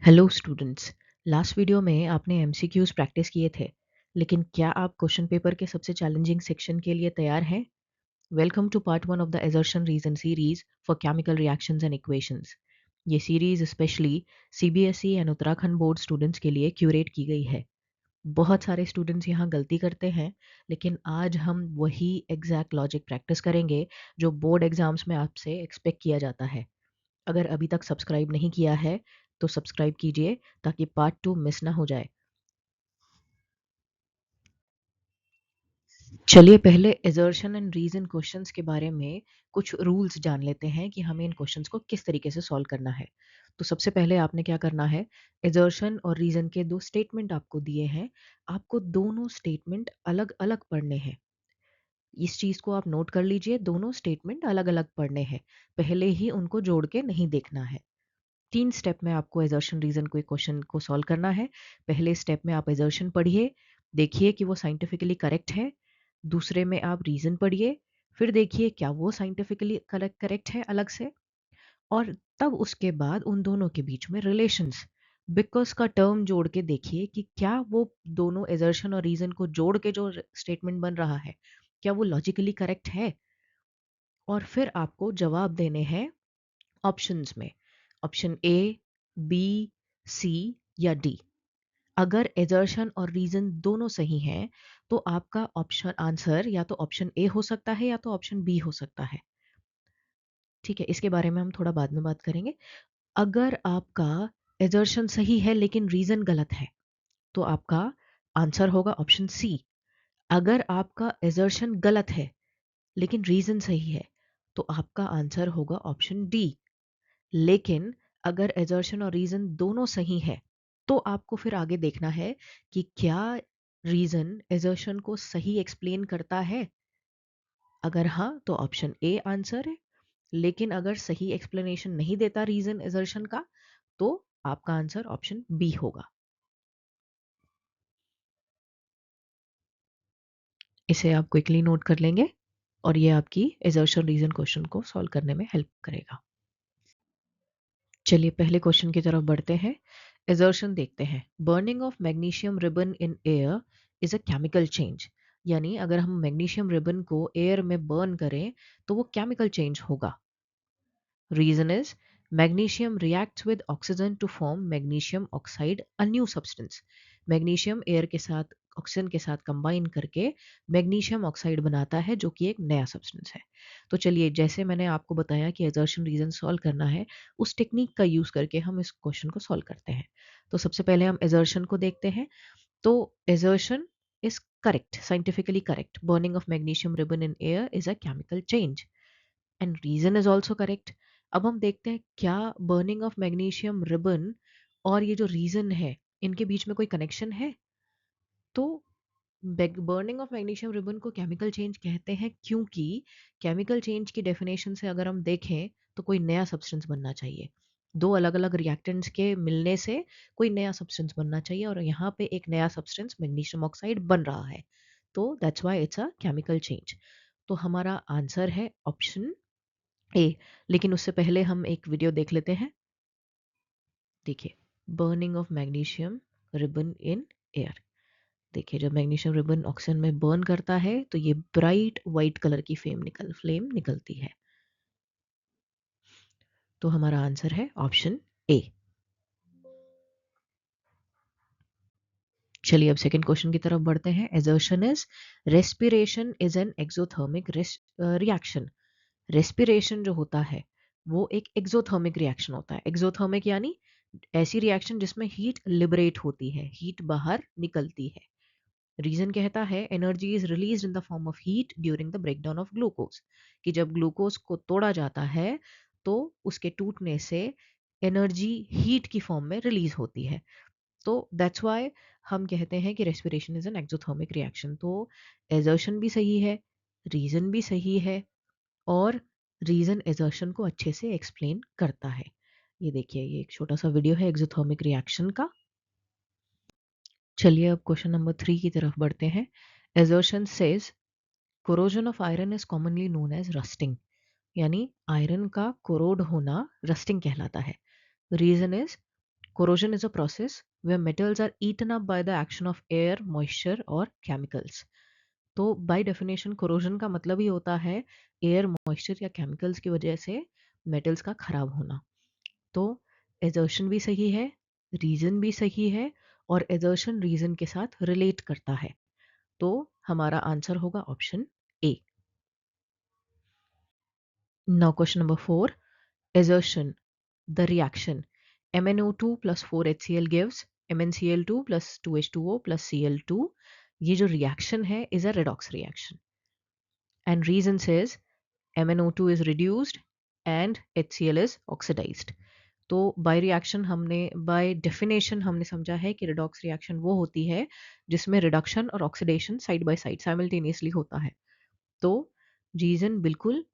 Hello students. Last video में आपने MCQs practice किए थे, लेकिन क्या आप क्वेश्चन पेपर के सबसे चैलेंजिंग सेक्शन के लिए तैयार हैं? Welcome to part one of the assertion reason series for chemical reactions and equations. ये series specially CBSE and Uttarakhand board students के लिए क्यूरेट की गई है। बहुत सारे स्टूडेंट्स यहाँ गलती करते हैं, लेकिन आज हम वही एग्जैक्ट लॉजिक प्रैक्टिस करेंगे जो बोर्ड एग्जाम्स में आपसे एक्सपेक्ट किया जाता है। अगर अभी तक सब्सक्राइब नहीं किया है तो सब्सक्राइब कीजिए ताकि पार्ट 2 मिस ना हो जाए। चलिए पहले एजर्शन एंड रीजन क्वेश्चंस के बारे में कुछ रूल्स जान लेते हैं कि हमें इन क्वेश्चंस को किस तरीके से सॉल्व करना है। तो सबसे पहले आपने क्या करना है, एजर्शन और रीजन के दो स्टेटमेंट आपको दिए हैं, आपको दोनों स्टेटमेंट अलग अलग पढ़ने हैं। इस चीज को आप नोट कर लीजिए, दोनों स्टेटमेंट अलग अलग पढ़ने हैं, पहले ही उनको जोड़ के नहीं देखना है। 3 स्टेप में आपको एजर्शन रीजन को क्वेश्चन को सॉल्व करना है। पहले स्टेप में आप एजर्शन पढ़िए, देखिए कि वो साइंटिफिकली करेक्ट है। दूसरे में आप रीजन पढ़िए, फिर देखिए क्या वो साइंटिफिकली करेक्ट है अलग से। और तब उसके बाद उन दोनों के बीच में रिलेशंस, बिकॉज का टर्म जोड़ के देखिए कि क्या वो दोनों एजर्शन और रीजन को जोड़ के जो स्टेटमेंट बन रहा है, क्या वो लॉजिकली करेक्ट है। और फिर आपको जवाब देने हैं ऑप्शंस में, ऑप्शन ए, बी, सी या डी। अगर एजर्शन और रीजन दोनों सही हैं तो आपका ऑप्शन आंसर या तो ऑप्शन ए हो सकता है या तो ऑप्शन बी हो सकता है। ठीक है, इसके बारे में हम थोड़ा बाद में बात करेंगे। अगर आपका एजर्शन सही है लेकिन रीजन गलत है तो आपका आंसर होगा ऑप्शन सी। अगर आपका एजर्शन गलत है लेकिन रीजन सही है तो आपका आंसर होगा ऑप्शन डी। लेकिन अगर एजर्शन और रीजन दोनों सही है तो आपको फिर आगे देखना है कि क्या रीजन एजर्शन को सही एक्सप्लेन करता है। अगर हाँ तो ऑप्शन ए आंसर है, लेकिन अगर सही एक्सप्लेनेशन नहीं देता रीजन एजर्शन का तो आपका आंसर ऑप्शन बी होगा। इसे आप क्विकली नोट कर लेंगे और ये आपकी एजर्शन रीजन क्वेश्चन को सॉल्व करने में हेल्प करेगा। चलिए पहले क्वेश्चन की तरफ बढ़ते हैं। एजर्शन देखते हैं, burning of magnesium ribbon in air is a chemical change. यानी अगर हम मैग्नीशियम रिबन को एयर में बर्न करें तो वो केमिकल चेंज होगा। Reason is magnesium reacts with oxygen to form magnesium oxide, a new substance. Magnesium air के साथ ऑक्सीजन के साथ कंबाइन करके मैग्नीशियम ऑक्साइड बनाता है जो कि एक नया सब्सटेंस है। तो चलिए, जैसे मैंने आपको बताया कि एजर्शन रीजन सॉल्व करना है, उस टेक्निक का यूज करके हम इस क्वेश्चन को सॉल्व करते हैं। तो सबसे पहले हम एजर्शन को देखते हैं। तो assertion is correct, scientifically correct, burning of magnesium ribbon in air is a chemical change and reason is also correct. अब हम देखते हैं क्या बर्निंग ऑफ मैग्नीशियम रिबन और ये जो रीजन है इनके बीच में कोई कनेक्शन है। तो बर्निंग ऑफ मैग्नीशियम रिबन को केमिकल चेंज कहते हैं क्योंकि केमिकल चेंज की डेफिनेशन से अगर हम देखें तो कोई नया सब्सटेंस बनना चाहिए। दो अलग अलग रिएक्टेंट्स के मिलने से कोई नया सब्सटेंस बनना चाहिए और यहाँ पे एक नया सब्सटेंस मैग्नीशियम ऑक्साइड बन रहा है, तो that's why it's a chemical change. तो हमारा आंसर है ऑप्शन ए। लेकिन उससे पहले हम एक वीडियो देख लेते हैं। देखिए, burning of magnesium ribbon in air. देखिए, जब मैग्नीशियम रिबन ऑक्सीजन में बर्न करता है तो ये ब्राइट वाइट कलर की फ्लेम निकलती है। तो हमारा आंसर है ऑप्शन ए। चलिए अब सेकंड क्वेश्चन की तरफ बढ़ते हैं। Assertion is respiration is an exothermic reaction. Respiration जो होता है वो एक एक्सोथर्मिक रिएक्शन होता है। एक्सोथर्मिक यानी ऐसी रिएक्शन जिसमें हीट लिबरेट होती है, हीट बाहर निकलती है। रीजन कहता है energy is release in the form of heat during the breakdown of glucose, कि जब ग्लूकोज को तोड़ा जाता है तो उसके टूटने से एनर्जी हीट की फॉर्म में रिलीज होती है। तो दैट्स वाई हम कहते हैं कि respiration is an exothermic reaction. तो एजर्शन भी सही है, रीजन भी सही है और रीजन एजर्शन को अच्छे से एक्सप्लेन करता है। ये देखिए, ये एक छोटा सा वीडियो है एक्सोथर्मिक रिएक्शन का। चलिए अब क्वेश्चन नंबर 3 की तरफ बढ़ते हैं। Assertion says corrosion of iron is commonly known as rusting. यानी आयरन का कोरोड होना रस्टिंग कहलाता है। Reason is Corrosion is a process where metals are eaten up by the action of air, moisture or chemicals. तो by definition corrosion का मतलब ही होता है एयर, मॉइस्चर या केमिकल्स की वजह से मेटल्स का खराब होना। तो एजर्शन भी सही है, रीजन भी सही है और एजर्शन रीजन के साथ रिलेट करता है। तो हमारा आंसर होगा option A. Now question number 4, assertion, the reaction MnO2 plus 4HCl gives MnCl2 plus 2H2O plus Cl2। ये जो रिएक्शन है is a redox reaction and reason says MnO2 is reduced and HCl is oxidized। तो by reaction हमने by definition हमने समझा है कि redox reaction वो होती है जिसमें रिडक्शन और oxidation side by side simultaneously होता है। तो रीजन बिल्कुल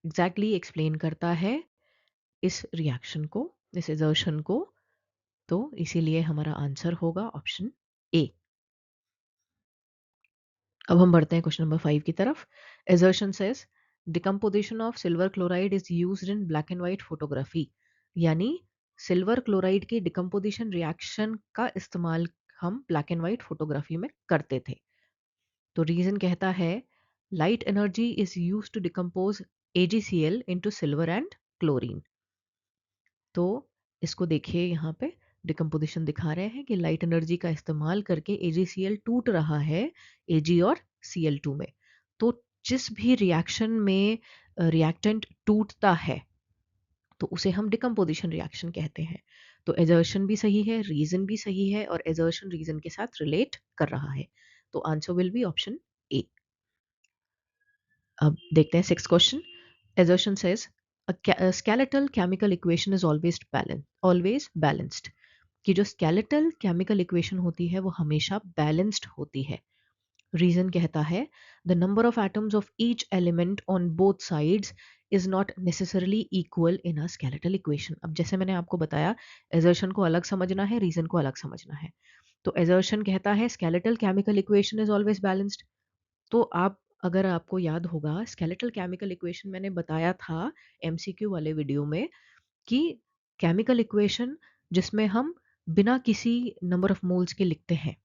एग्जैक्टली एक्सप्लेन करता है इस रिएक्शन को, इस एजर्शन को। तो इसीलिए हमारा आंसर होगा ऑप्शन ए। अब हम बढ़ते हैं क्वेश्चन नंबर 5 की तरफ। Assertion says decomposition of silver chloride is used in black and white photography. यानी सिल्वर क्लोराइड की डिकम्पोजिशन रिएक्शन का इस्तेमाल हम ब्लैक एंड व्हाइट फोटोग्राफी में करते थे। तो रीजन कहता है light energy is use to decompose AgCl into silver and chlorine. तो इसको देखिए यहाँ पे डिकम्पोजिशन दिखा रहे हैं कि लाइट एनर्जी का इस्तेमाल करके AgCl टूट रहा है Ag और Cl2 में। तो जिस भी रिएक्शन में रिएक्टेंट टूटता है तो उसे हम डिकम्पोजिशन रिएक्शन कहते हैं। तो एजर्शन भी सही है, रीजन भी सही है और एजर्शन रीजन के साथ रिलेट कर रहा है। तो answer will be option A. अब देखते हैं 6th question. Assertion says a skeletal chemical equation is always balanced। कि जो skeletal chemical equation होती है वो हमेशा balanced होती है। रीजन कहता है the number of atoms of each element on both sides is not necessarily equal in a skeletal equation। अब जैसे मैंने आपको बताया assertion को अलग समझना है, रीजन को अलग समझना है। तो assertion कहता है skeletal chemical equation is always balanced। तो आप अगर आपको याद होगा स्केलेटल केमिकल इक्वेशन मैंने बताया था MCQ वाले वीडियो में कि केमिकल इक्वेशन जिसमें हम बिना किसी नंबर ऑफ मोल्स के लिखते हैं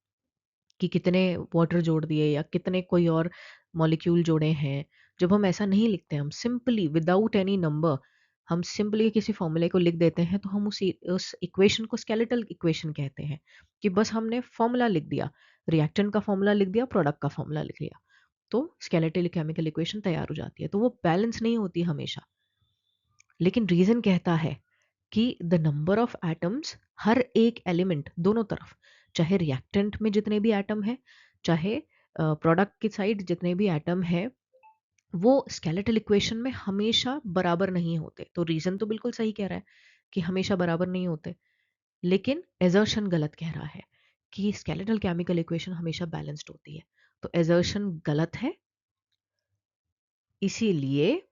कि कितने वाटर जोड़ दिए या कितने कोई और मॉलिक्यूल जोड़े हैं। जब हम ऐसा नहीं लिखते, हम सिंपली विदाउट एनी नंबर हम सिंपली किसी फॉर्मूले को लिख देते हैं तो हम उस इक्वेशन को स्केलेटल इक्वेशन कहते हैं कि बस हमने फॉर्मूला लिख दिया, रिएक्टेंट का फॉर्मूला लिख दिया, प्रोडक्ट का फॉर्मूला लिख लिया, तो स्केलेटल केमिकल इक्वेशन तैयार हो जाती है। तो वो बैलेंस नहीं होती हमेशा। लेकिन रीजन कहता है कि द नंबर ऑफ एटम्स, हर एक एलिमेंट दोनों तरफ, चाहे रिएक्टेंट में जितने भी एटम है, चाहे प्रोडक्ट की साइड जितने भी एटम है, वो स्केलेटल इक्वेशन में हमेशा बराबर नहीं होते। तो रीजन तो बिल्कुल सही कह रहा है कि हमेशा बराबर नहीं होते, लेकिन एजर्शन गलत कह रहा है कि स्केलेटल केमिकल इक्वेशन हमेशा बैलेंस्ड होती है। तो एजर्शन गलत है, इसीलिए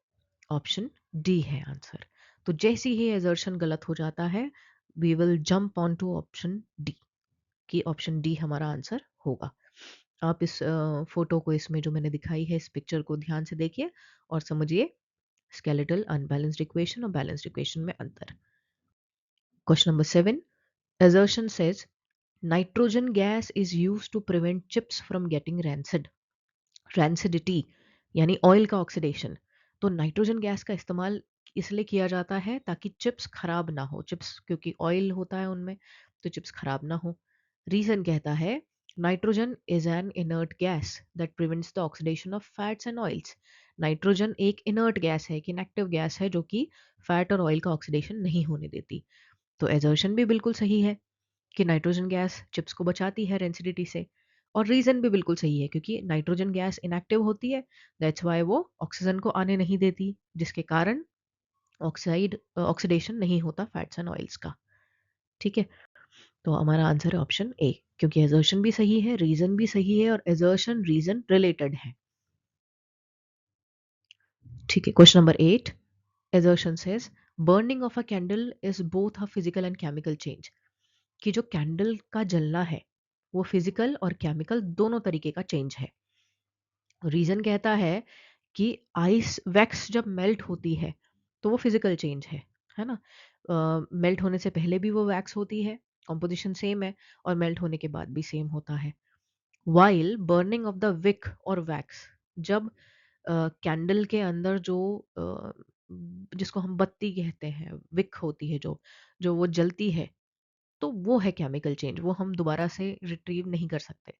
ऑप्शन डी है आंसर। तो जैसे ही एजर्शन गलत हो जाता है we will jump on to option D, कि ऑप्शन डी हमारा आंसर होगा। आप इस फोटो को, इसमें जो मैंने दिखाई है इस पिक्चर को ध्यान से देखिए और समझिए स्केलेटल अनबैलेंस्ड इक्वेशन और बैलेंस्ड इक्वेशन में अंतर। Question number 7, assertion says nitrogen gas is used to prevent chips from getting rancid। Rancidity यानी ऑयल का ऑक्सीडेशन। तो नाइट्रोजन गैस का इस्तेमाल इसलिए किया जाता है ताकि चिप्स खराब ना हो। चिप्स क्योंकि ऑयल होता है उनमें, तो चिप्स खराब ना हो। रीजन कहता है nitrogen is an inert gas that prevents the oxidation of fats and oils. Nitrogen एक इनर्ट गैस है, एक इनएक्टिव गैस है जो कि फैट और ऑयल का ऑक्सीडेशन नहीं होने देती। तो एजर्शन भी बिल्कुल सही है कि नाइट्रोजन गैस चिप्स को बचाती है रेंसिडिटी से। और रीजन भी बिल्कुल सही है क्योंकि नाइट्रोजन गैस इनएक्टिव होती है, दैट्स वाई वो ऑक्सीजन को आने नहीं देती, जिसके कारण ऑक्सीडेशन नहीं होता फैट्स एंड ऑयल्स का। ठीक है, तो हमारा आंसर है ऑप्शन ए, क्योंकि एजर्शन भी सही है, रीजन भी सही है और एजर्शन रीजन रिलेटेड है। ठीक है, question number 8, assertion says burning of a candle is both a physical and chemical change. कि जो कैंडल का जलना है वो फिजिकल और केमिकल दोनों तरीके का चेंज है। रीजन कहता है कि आइस वैक्स जब मेल्ट होती है तो वो फिजिकल चेंज है ना। मेल्ट होने से पहले भी वो वैक्स होती है, कंपोजिशन सेम है, और मेल्ट होने के बाद भी सेम होता है। While burning of the wick और वैक्स, जब कैंडल के अंदर जो जिसको हम बत्ती कहते हैं, विक होती है जो जो वो जलती है, तो वो है केमिकल चेंज, वो हम दोबारा से रिट्रीव नहीं कर सकते।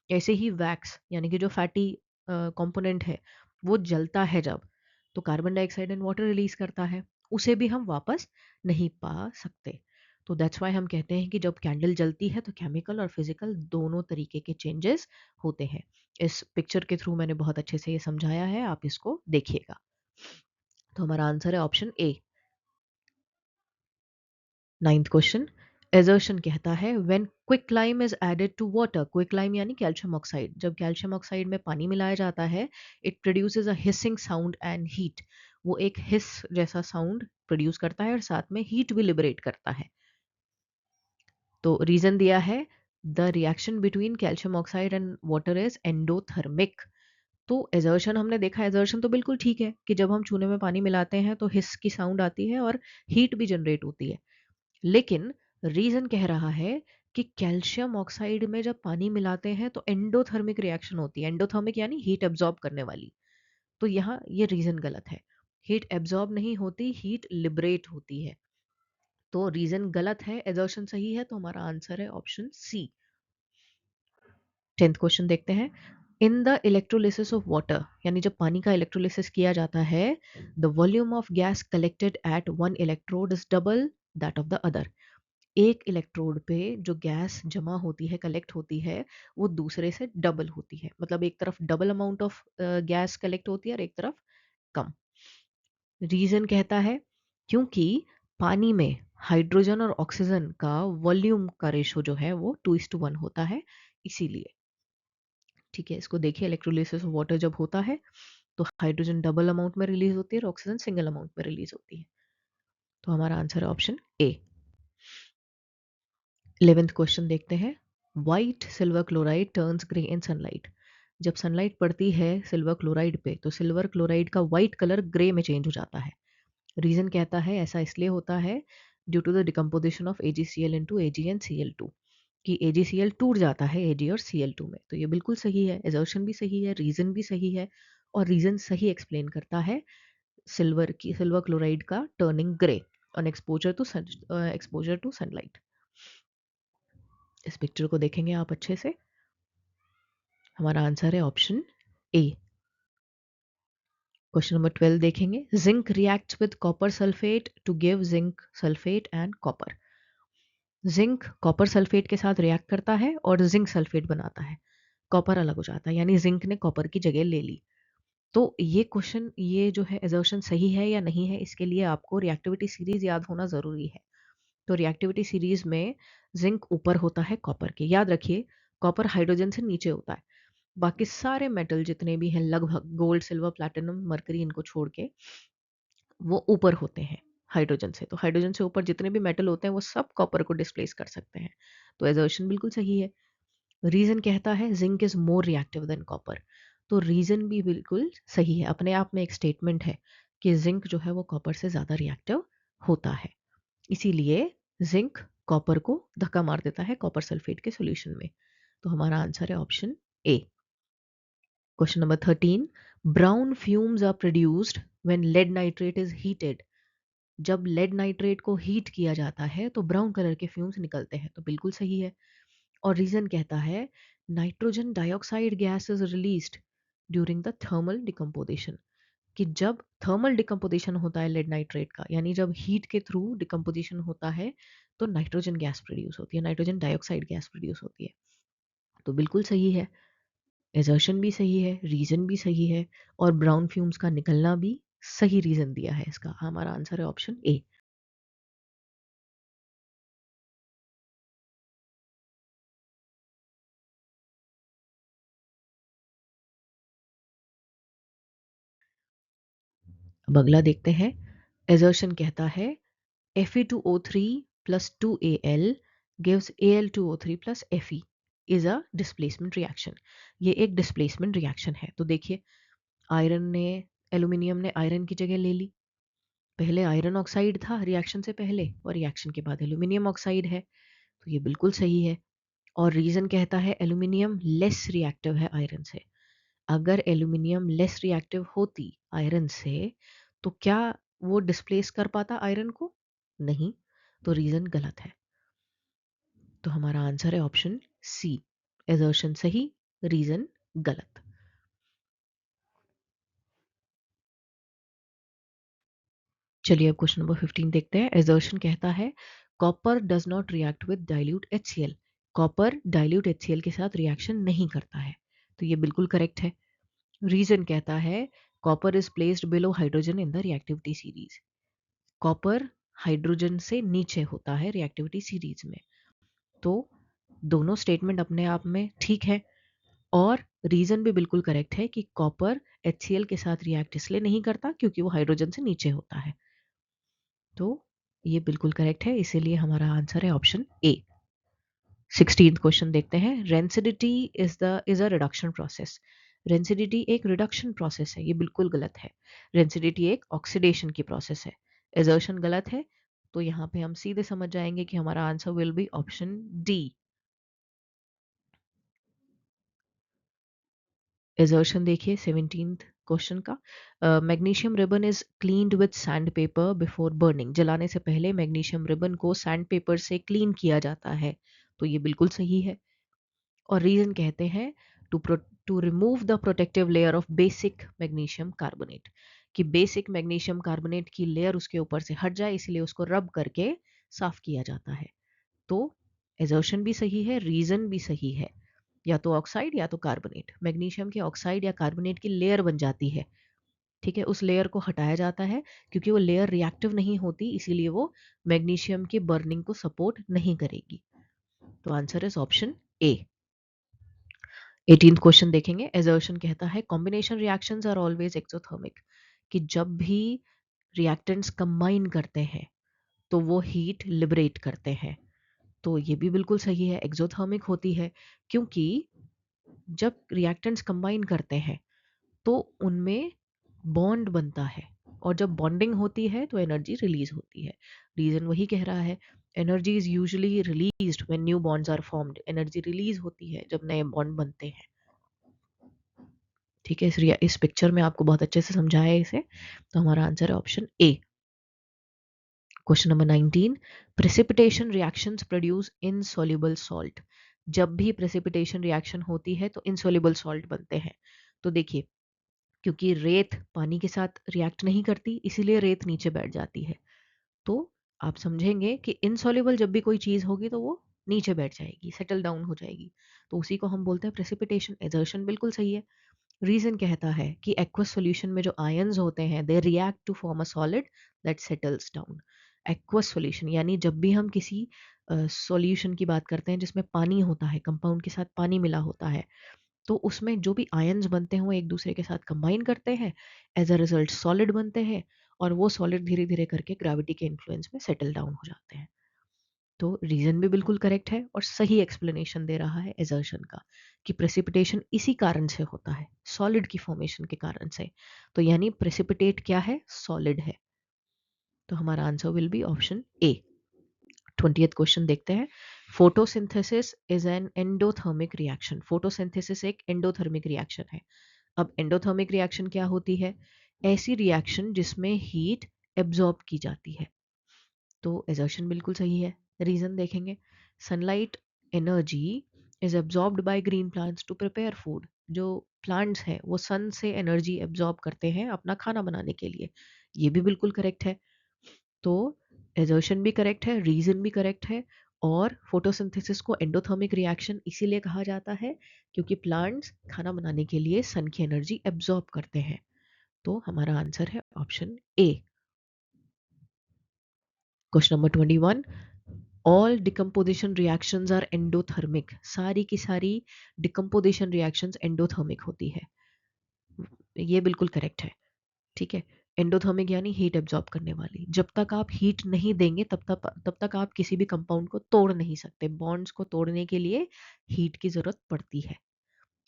ऐसे ही वैक्स यानी कि जो फैटी कंपोनेंट है, वो जलता है जब, तो carbon dioxide and water release करता है, उसे भी हम वापस नहीं पा सकते। तो दैट्स वाई हम कहते हैं कि जब कैंडल जलती है तो केमिकल और फिजिकल दोनों तरीके के चेंजेस होते हैं। इस पिक्चर के थ्रू मैंने बहुत अच्छे से ये समझाया है, आप इसको देखिएगा। तो हमारा आंसर है option A. Ninth question, assertion कहता है when quick lime is added to water, quick lime यानी कैल्शियम ऑक्साइड, जब कैल्शियम ऑक्साइड में पानी मिलाया जाता है, it produces a hissing sound and heat, वो एक हिस जैसा साउंड प्रोड्यूस करता है और साथ में हीट भी लिबरेट करता है। तो रीजन दिया है, the reaction between calcium oxide and water is endothermic. तो एजर्शन हमने देखा, एजर्शन तो बिल्कुल ठीक है कि जब हम चूने में पानी मिलाते हैं तो हिस की साउंड आती है और हीट भी जनरेट होती है। लेकिन रीजन कह रहा है कि कैल्शियम ऑक्साइड में जब पानी मिलाते हैं तो एंडोथर्मिक रिएक्शन होती है, एंडोथर्मिक यानी हीट एब्जॉर्ब करने वाली। तो यहाँ ये रीजन गलत है, हीट एब्जॉर्ब नहीं होती, हीट लिबरेट होती है। तो रीजन गलत है, एजर्शन सही है, तो हमारा आंसर है ऑप्शन सी। 10th क्वेश्चन देखते हैं, in the electrolysis of water, यानी जब पानी का इलेक्ट्रोलिसिस किया जाता है, the volume of gas collected at one electrode is double that of the other. एक इलेक्ट्रोड पे जो गैस जमा होती है, कलेक्ट होती है, वो दूसरे से डबल होती है, मतलब एक तरफ double amount of gas collect होती है और एक तरफ कम। रीजन कहता है क्योंकि पानी में हाइड्रोजन और ऑक्सीजन का वॉल्यूम का रेशो जो है वो 2:1 होता है, इसीलिए। ठीक है, इसको देखिए, इलेक्ट्रोलिसिस ऑफ वाटर जब होता है तो हाइड्रोजन डबल अमाउंट में रिलीज होती है और ऑक्सीजन सिंगल अमाउंट में रिलीज होती है। तो हमारा आंसर है ऑप्शन ए। 11th क्वेश्चन देखते हैं, white silver chloride turns grey इन सनलाइट, जब सनलाइट पड़ती है सिल्वर क्लोराइड पे तो सिल्वर क्लोराइड का व्हाइट कलर ग्रे में चेंज हो जाता है। रीजन कहता है ऐसा इसलिए होता है due to the decomposition of AgCl into Ag and Cl2, कि AgCl टूट जाता है Ag और Cl2 में। तो ये बिल्कुल सही है, एजर्शन भी सही है, रीजन भी सही है, और रीजन सही एक्सप्लेन करता है सिल्वर क्लोराइड का turning grey on exposure to sunlight. इस पिक्चर को देखेंगे आप अच्छे से, हमारा आंसर है ऑप्शन ए। क्वेश्चन नंबर 12 देखेंगे, zinc reacts with copper sulphate to give zinc sulphate and copper, zinc copper sulphate के साथ रिएक्ट करता है और जिंक सल्फेट बनाता है, कॉपर अलग हो जाता है, यानी जिंक ने कॉपर की जगह ले ली। तो ये क्वेश्चन, ये जो है एजर्शन सही है या नहीं है, इसके लिए आपको रिएक्टिविटी सीरीज याद होना जरूरी है। तो रिएक्टिविटी सीरीज में जिंक ऊपर होता है कॉपर के, याद रखिए कॉपर हाइड्रोजन से नीचे होता है, बाकी सारे मेटल जितने भी हैं लगभग गोल्ड सिल्वर प्लैटिनम मरकरी इनको छोड़ के वो ऊपर होते हैं हाइड्रोजन से। तो हाइड्रोजन से ऊपर जितने भी मेटल होते हैं वो सब कॉपर को डिस्प्लेस कर सकते हैं। तो एजर्शन बिल्कुल सही है। रीजन कहता है zinc is more reactive than copper, तो रीजन भी बिल्कुल सही है, अपने आप में एक स्टेटमेंट है कि जिंक जो है वो कॉपर से ज्यादा रिएक्टिव होता है, इसीलिए जिंक कॉपर को धक्का मार देता है कॉपर सल्फेट के सॉल्यूशन में। तो हमारा आंसर है option A. Question number 13, brown fumes are produced when lead nitrate is heated, जब लेड नाइट्रेट को हीट किया जाता है तो ब्राउन कलर के फ्यूम्स निकलते हैं, तो बिल्कुल सही है। और रीजन कहता है nitrogen dioxide gas is released during the thermal decomposition, कि जब थर्मल डिकम्पोजिशन होता है लेड नाइट्रेट का, यानी जब हीट के थ्रू डिकम्पोजिशन होता है तो नाइट्रोजन गैस प्रोड्यूस होती है, नाइट्रोजन डाइऑक्साइड गैस प्रोड्यूस होती है। तो बिल्कुल सही है, एजर्शन भी सही है, रीजन भी सही है, और ब्राउन फ्यूम्स का निकलना भी सही रीजन दिया है इसका। हमारा आंसर है ऑप्शन ए। अब अगला देखते हैं, एजर्शन कहता है Fe2O3 plus 2Al gives Al2O3 plus Fe is a displacement reaction, ये एक डिस्प्लेसमेंट रिएक्शन है। तो देखिए, आयरन ने एल्यूमिनियम ने आयरन की जगह ले ली, पहले आयरन ऑक्साइड था रिएक्शन से पहले और रिएक्शन के बाद एल्यूमिनियम ऑक्साइड है, तो ये बिल्कुल सही है। और रीज़न कहता है एल्यूमिनियम लेस रिएक्टिव है आयरन से। अगर एल्यूमिनियम लेस रिएक्टिव होती आयरन से तो क्या वो डिस्प्लेस कर पाता आयरन को? नहीं, तो रीज़न गलत है। तो हमारा आंसर है ऑप्शन सी, एजर्शन सही, रीज़न गलत। चलिए अब क्वेश्चन नंबर 15 देखते हैं। एजर्शन कहता है copper does not react with dilute HCl। Copper dilute HCl के साथ रिएक्शन नहीं करता है, तो ये बिल्कुल करेक्ट है। रीजन कहता है copper is placed below hydrogen in the reactivity series. Copper hydrogen से नीचे होता है रिएक्टिविटी सीरीज में, तो दोनों स्टेटमेंट अपने आप में ठीक है। और रीजन भी बिल्कुल करेक्ट है कि कॉपर HCl के साथ रिएक्ट इसलिए नहीं करता क्योंकि वो हाइड्रोजन से नीचे होता है, तो ये बिल्कुल करेक्ट है, इसीलिए हमारा आंसर है ऑप्शन ए। 16th क्वेश्चन देखते हैं। Rancidity is a reduction process. Rancidity एक रिडक्शन प्रोसेस है, ये बिल्कुल गलत है। रेंसिडिटी एक ऑक्सीडेशन की प्रोसेस है। एजर्शन गलत है, तो यहाँ पे हम सीधे समझ जाएंगे कि हमारा answer will be option D. Assertion देखिए 17th क्वेश्चन का। Magnesium ribbon is cleaned with sand paper before burning. जलाने से पहले मैग्नीशियम रिबन को सैंड पेपर से क्लीन किया जाता है, तो ये बिल्कुल सही है। और रीजन कहते हैं to remove the protective layer of basic magnesium carbonate, कि बेसिक मैग्नीशियम कार्बोनेट की लेयर उसके ऊपर से हट जाए, इसलिए उसको रब करके साफ किया जाता है। तो एजर्शन भी सही है, रीजन भी सही है। या तो ऑक्साइड या तो कार्बोनेट, मैग्नीशियम के ऑक्साइड या कार्बोनेट की लेयर बन जाती है, ठीक है, उस लेयर को हटाया जाता है क्योंकि वो लेयर रिएक्टिव नहीं होती, इसीलिए वो मैग्नीशियम की बर्निंग को सपोर्ट नहीं करेगी। तो answer is option A. 18th question देखेंगे। एजर्शन कहता है combination reactions are always exothermic, कि जब भी रिएक्टेंट्स कंबाइन करते हैं तो वो हीट लिबरेट करते हैं, तो ये भी बिल्कुल सही है, एक्सोथर्मिक होती है। क्योंकि जब रिएक्टेंट्स कंबाइन करते हैं तो उनमें बॉन्ड बनता है, और जब बॉन्डिंग होती है तो एनर्जी रिलीज होती है। रीजन वही कह रहा है, energy is usually released when new bonds are formed. Energy release होती है जब नए बॉन्ड बनते हैं, ठीक है। इस पिक्चर में आपको बहुत अच्छे से समझाया है इसे, तो हमारा आंसर है option A. Question number 19। Precipitation reactions produce insoluble salt. जब भी प्रेसिपिटेशन रिएक्शन होती है तो इनसॉल्युबल सॉल्ट बनते हैं। तो देखिए, क्योंकि रेत पानी के साथ रिएक्ट नहीं करती, इसीलिए रेत नीचे बैठ जाती है। तो आप समझेंगे कि इनसॉल्युबल जब भी कोई चीज होगी तो वो नीचे बैठ जाएगी, सेटल डाउन हो जाएगी, तो उसी को हम बोलते हैं प्रेसिपिटेशन। एजर्शन बिल्कुल सही है। रीजन कहता है कि एक्वस सॉल्यूशन में जो आयंस होते हैं they react to form a solid that settles down. Aqueous solution यानी जब भी हम किसी सॉल्यूशन की बात करते हैं जिसमें पानी होता है, कंपाउंड के साथ पानी मिला होता है, तो उसमें जो भी आयंस बनते हैं वो एक दूसरे के साथ कंबाइन करते हैं, एज अ रिजल्ट सॉलिड बनते हैं, और वो सॉलिड धीरे धीरे करके ग्रेविटी के इन्फ्लुएंस में सेटल डाउन हो जाते हैं। तो रीजन भी बिल्कुल करेक्ट है और सही एक्सप्लेनेशन दे रहा है एजर्शन का, कि प्रेसिपिटेशन इसी कारण से होता है, सॉलिड की फॉर्मेशन के कारण से। तो यानी प्रेसिपिटेट क्या है? सॉलिड है। तो हमारा answer will be option A. 20th question देखते हैं। Photosynthesis is an endothermic reaction. Photosynthesis एक एंडोथर्मिक रिएक्शन है। अब एंडोथर्मिक रिएक्शन क्या होती है? ऐसी रिएक्शन जिसमें हीट एब्जॉर्ब की जाती है। तो एजर्शन बिल्कुल सही है। रीजन देखेंगे, sunlight energy is absorbed by green plants to prepare food. जो प्लांट्स हैं वो सन से एनर्जी एब्जॉर्ब करते हैं अपना खाना बनाने के लिए, ये भी बिल्कुल करेक्ट है। तो एजर्शन भी करेक्ट है, रीजन भी करेक्ट है, और फोटोसिंथेसिस को एंडोथर्मिक रिएक्शन इसीलिए कहा जाता है क्योंकि प्लांट्स खाना बनाने के लिए सन की एनर्जी एब्जॉर्ब करते हैं। तो हमारा आंसर है option A. Question number 21। All decomposition reactions are endothermic. सारी की सारी डिकम्पोजिशन रिएक्शंस एंडोथर्मिक होती है, ये बिल्कुल करेक्ट है, ठीक है। एंडोथर्मिक यानी हीट एब्जॉर्ब करने वाली। जब तक आप हीट नहीं देंगे तब तक आप किसी भी कंपाउंड को तोड़ नहीं सकते। बॉन्ड्स को तोड़ने के लिए हीट की जरूरत पड़ती है।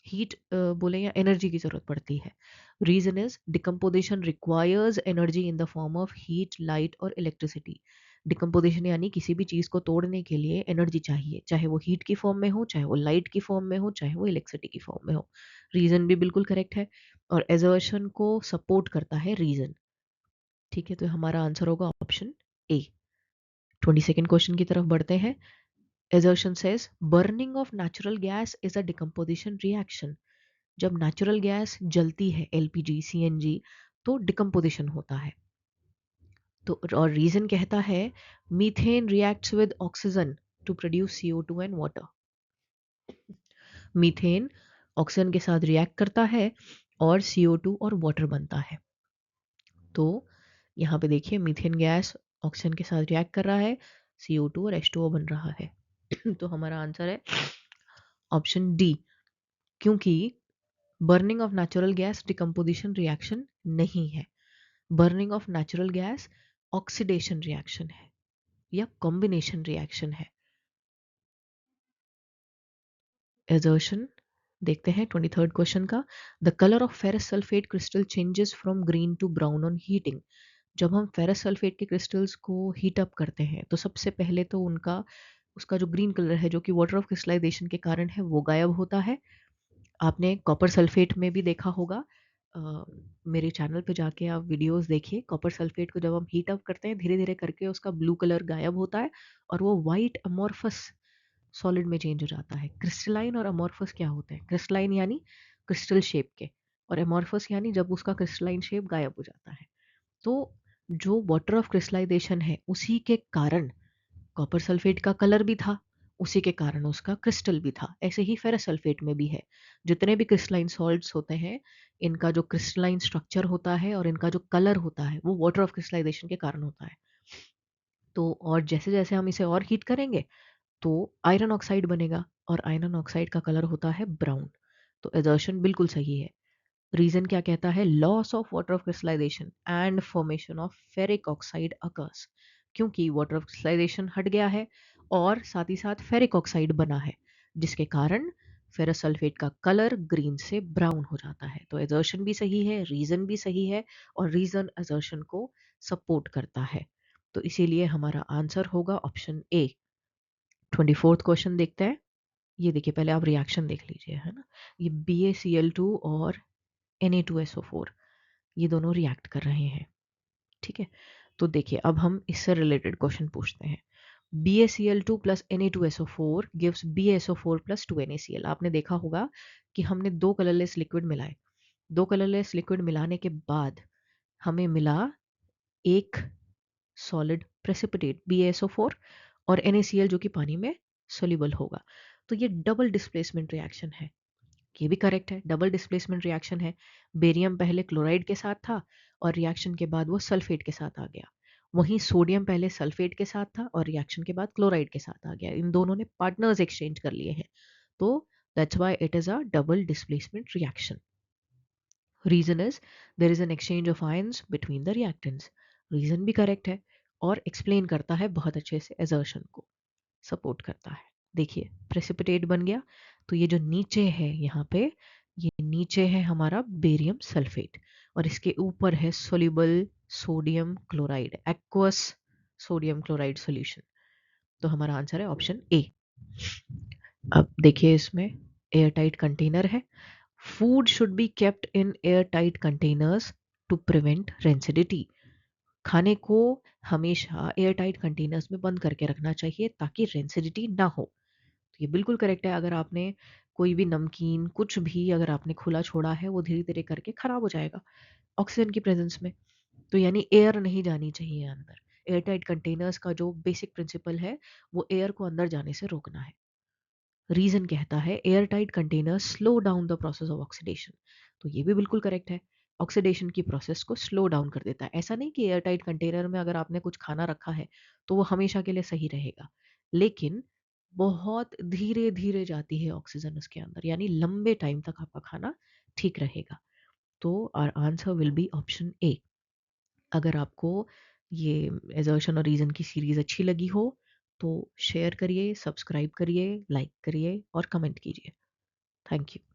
हीट बोले या एनर्जी की ज़रूरत पड़ती है। Reason is decomposition requires energy in the form of heat, light और इलेक्ट्रिसिटी। डिकम्पोज़िशन यानी किसी भी चीज़ को तोड़ने के लिए एनर्जी चाहिए, चाहे वो हीट की फॉर्म में हो, चाहे वो लाइट की फॉर्म में हो, चाहे वो इलेक्ट्रिसिटी की फॉर्म में हो। रीज़न भी बिल्कुल करेक्ट है और असर्शन को सपोर्ट करता है रीज़न। ठीक है, तो हमारा आंसर होगा ऑप्शन ए। 22nd क्वेश्चन की तरफ बढ़ते हैं। Assertion says burning of natural gas is a decomposition reaction. जब नेचुरल गैस जलती है एलपीजी सीएनजी तो डिकम्पोजिशन होता है। तो और रीजन कहता है methane reacts with oxygen to produce CO2 and water. Methane oxygen के साथ रिएक्ट करता है और CO2 और वाटर बनता है। तो यहाँ पे देखिए मीथेन गैस ऑक्सीजन के साथ रिएक्ट कर रहा है, CO2 और H2O बन रहा है। तो हमारा आंसर है ऑप्शन डी, क्योंकि burning of natural gas decomposition reaction नहीं है। Burning of natural gas oxidation reaction है या कॉम्बिनेशन रिएक्शन है। एजर्शन देखते हैं 23rd क्वेश्चन का। The colour of ferrous sulphate crystal changes from green to brown on heating. जब हम फेरस सल्फेट के क्रिस्टल्स को हीट अप करते हैं तो सबसे पहले तो उसका जो ग्रीन कलर है जो कि वाटर ऑफ क्रिस्टलाइजेशन के कारण है वो गायब होता है। आपने कॉपर सल्फेट में भी देखा होगा। अ, मेरे चैनल पे जाके आप वीडियोस देखिए। कॉपर सल्फेट को जब हम हीट अप करते हैं धीरे धीरे करके उसका ब्लू कलर गायब होता है और वो वाइट अमॉर्फस सॉलिड में चेंज हो जाता है। क्रिस्टलाइन और अमॉर्फस क्या होते हैं? क्रिस्टलाइन यानी क्रिस्टल शेप के और अमॉर्फस यानी जब उसका क्रिस्टलाइन शेप गायब हो जाता है। तो जो वाटर ऑफ क्रिस्टलाइजेशन है उसी के कारण कॉपर सल्फेट का कलर भी था, उसी के कारण उसका क्रिस्टल भी था। ऐसे ही फेरस सल्फेट में भी है। जितने भी क्रिस्टलाइन सॉल्ट्स होते हैं, इनका जो क्रिस्टलाइन स्ट्रक्चर होता है और इनका जो कलर होता है, वो वाटर ऑफ क्रिस्टलाइजेशन के कारण होता है। तो और जैसे-जैसे हम इसे और हीट करेंगे, तो आयरन ऑक्साइड बनेगा और आयरन ऑक्साइड का कलर होता है ब्राउन। तो असर्शन बिल्कुल सही है। रीजन क्या कहता है? Loss of water of crystallisation and formation of ferric oxide occurs. क्योंकि वाटर ऑफ क्रिस्टलाइजेशन हट गया है और साथ ही साथ फेरिक ऑक्साइड बना है, जिसके कारण फेरस सल्फेट का कलर ग्रीन से ब्राउन हो जाता है। तो एजर्शन भी सही है, रीजन भी सही है और रीजन एजर्शन को सपोर्ट करता है। तो इसीलिए हमारा आंसर होगा ऑप्शन ए। 24th क्वेश्चन देखते हैं। ये देखिए, पहले आप रिएक्शन देख लीजिए, है ना। ये BaCl2 और Na2SO4 ये दोनों रिएक्ट कर रहे हैं। ठीक है, तो देखिए अब हम इससे रिलेटेड क्वेश्चन पूछते हैं। BaCl2 plus Na2SO4 gives BaSO4 plus 2NaCl। आपने देखा होगा कि हमने दो कलरलेस लिक्विड मिलाए। दो कलरलेस लिक्विड मिलाने के बाद हमें मिला एक सॉलिड प्रेसिपिटेट BaSO4 और NaCl जो कि पानी में सोल्यूबल होगा। तो ये डबल डिस्प्लेसमेंट रिएक्शन है। ये भी करेक्ट है, डबल डिस्प्लेसमेंट रिएक्शन है। बेरियम पहले क्लोराइड के साथ था और रिएक्शन के बाद वो सल्फेट के साथ आ गया। वहीं सोडियम पहले सल्फेट के साथ था और रिएक्शन के बाद क्लोराइड के साथ आ गया। इन दोनों ने पार्टनर्स एक्सचेंज कर लिए हैं। तो that's why it is a double displacement reaction. Reason is there is an exchange of ions between the reactants. Reason भी करेक्ट है और एक्सप्लेन करता है बहुत अच्छे से असर्शन को, सपोर्ट करता है। देखिए प्रेसिपिटेट बन गया। तो ये जो नीचे है यहाँ पे, ये नीचे है हमारा बेरियम सल्फेट और इसके ऊपर है soluble sodium chloride, aqueous sodium chloride solution. तो हमारा आंसर है ऑप्शन ए। अब देखिए इसमें एयर टाइट कंटेनर है। Food should be kept in air tight containers to prevent rancidity. खाने को हमेशा एयर टाइट कंटेनर्स में बंद करके रखना चाहिए ताकि रेंसिडिटी ना हो। तो ये बिल्कुल करेक्ट है। अगर आपने कोई भी नमकीन कुछ भी अगर आपने खुला छोड़ा है वो धीरे धीरे करके खराब हो जाएगा ऑक्सीजन की प्रेजेंस में। तो यानी एयर नहीं जानी चाहिए अंदर। एयर टाइट कंटेनर्स का जो बेसिक प्रिंसिपल है वो एयर को अंदर जाने से रोकना है। रीजन कहता है air tight container slow down the process of oxidation. तो ये भी बिल्कुल करेक्ट है। ऑक्सीडेशन की प्रोसेस को स्लो डाउन कर देता है। ऐसा नहीं कि एयर टाइट कंटेनर में अगर आपने कुछ खाना रखा है तो वो हमेशा के लिए सही रहेगा, लेकिन बहुत धीरे धीरे जाती है ऑक्सीजन उसके अंदर, यानी लंबे टाइम तक आपका खाना ठीक रहेगा। तो our answer will be option A. अगर आपको ये एजर्शन और रीजन की सीरीज अच्छी लगी हो तो शेयर करिए, सब्सक्राइब करिए, लाइक करिए और कमेंट कीजिए। Thank you.